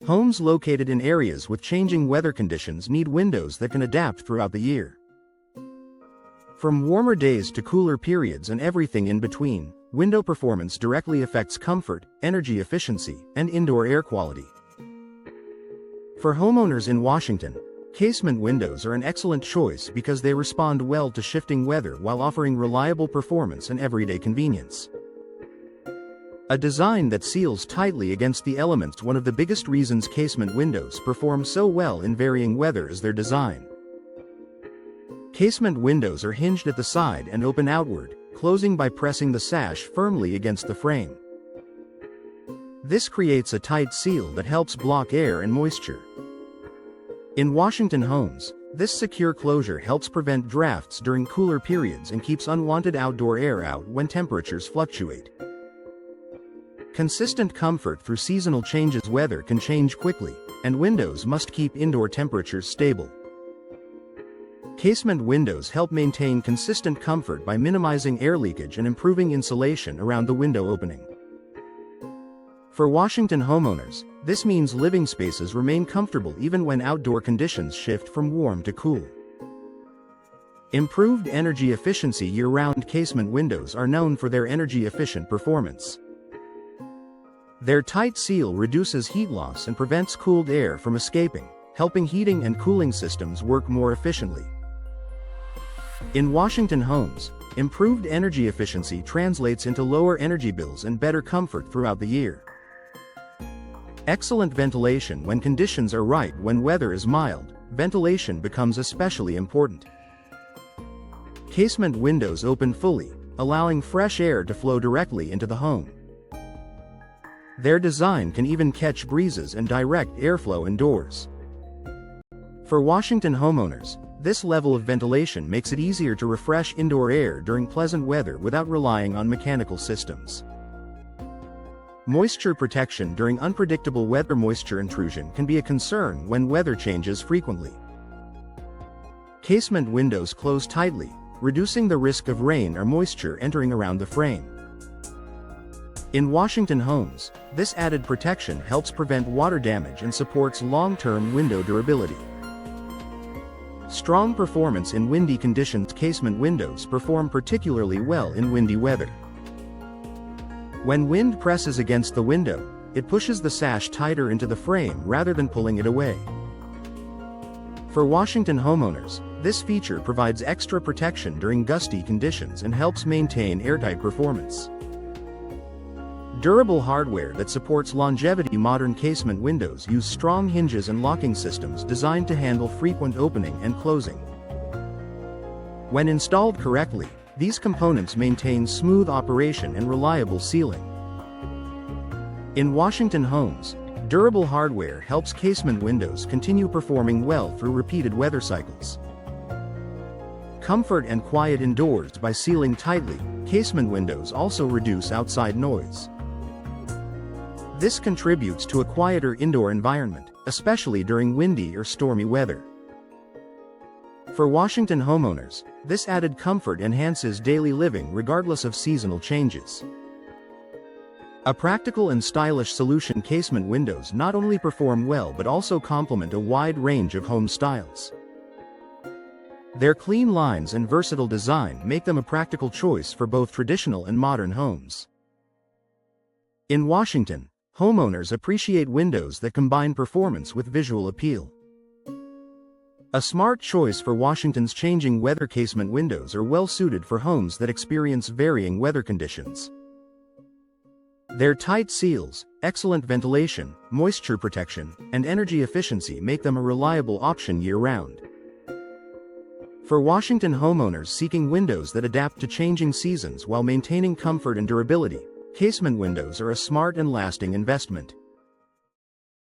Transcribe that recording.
Homes located in areas with changing weather conditions need windows that can adapt throughout the year. From warmer days to cooler periods and everything in between, window performance directly affects comfort, energy efficiency, and indoor air quality. For homeowners in Washington, casement windows are an excellent choice because they respond well to shifting weather while offering reliable performance and everyday convenience. A design that seals tightly against the elements. One of the biggest reasons casement windows perform so well in varying weather is their design. Casement windows are hinged at the side and open outward, closing by pressing the sash firmly against the frame. This creates a tight seal that helps block air and moisture. In Washington homes, this secure closure helps prevent drafts during cooler periods and keeps unwanted outdoor air out when temperatures fluctuate. Consistent comfort through seasonal changes. Weather can change quickly, and windows must keep indoor temperatures stable. Casement windows help maintain consistent comfort by minimizing air leakage and improving insulation around the window opening. For Washington homeowners, this means living spaces remain comfortable even when outdoor conditions shift from warm to cool. Improved energy efficiency. Year-round casement windows are known for their energy-efficient performance. Their tight seal reduces heat loss and prevents cooled air from escaping, helping heating and cooling systems work more efficiently. In Washington homes, improved energy efficiency translates into lower energy bills and better comfort throughout the year. Excellent ventilation. When conditions are right. When weather is mild, ventilation becomes especially important. Casement windows open fully, allowing fresh air to flow directly into the home. Their design can even catch breezes and direct airflow indoors. For Washington homeowners, this level of ventilation makes it easier to refresh indoor air during pleasant weather without relying on mechanical systems. Moisture protection. During unpredictable weather, moisture intrusion can be a concern when weather changes frequently. Casement windows close tightly, reducing the risk of rain or moisture entering around the frame. In Washington homes, this added protection helps prevent water damage and supports long-term window durability. Strong performance in windy conditions. Casement windows perform particularly well in windy weather. When wind presses against the window, it pushes the sash tighter into the frame rather than pulling it away. For Washington homeowners, this feature provides extra protection during gusty conditions and helps maintain airtight performance. Durable hardware that supports longevity. Modern casement windows use strong hinges and locking systems designed to handle frequent opening and closing. When installed correctly, these components maintain smooth operation and reliable sealing. In Washington homes, durable hardware helps casement windows continue performing well through repeated weather cycles. Comfort and quiet indoors. By sealing tightly, casement windows also reduce outside noise. This contributes to a quieter indoor environment, especially during windy or stormy weather. For Washington homeowners, this added comfort enhances daily living regardless of seasonal changes. A practical and stylish solution. Casement windows not only perform well but also complement a wide range of home styles. Their clean lines and versatile design make them a practical choice for both traditional and modern homes. In Washington, homeowners appreciate windows that combine performance with visual appeal. A smart choice for Washington's changing weather. Casement windows are well suited for homes that experience varying weather conditions. Their tight seals, excellent ventilation, moisture protection, and energy efficiency make them a reliable option year-round. For Washington homeowners seeking windows that adapt to changing seasons while maintaining comfort and durability, casement windows are a smart and lasting investment.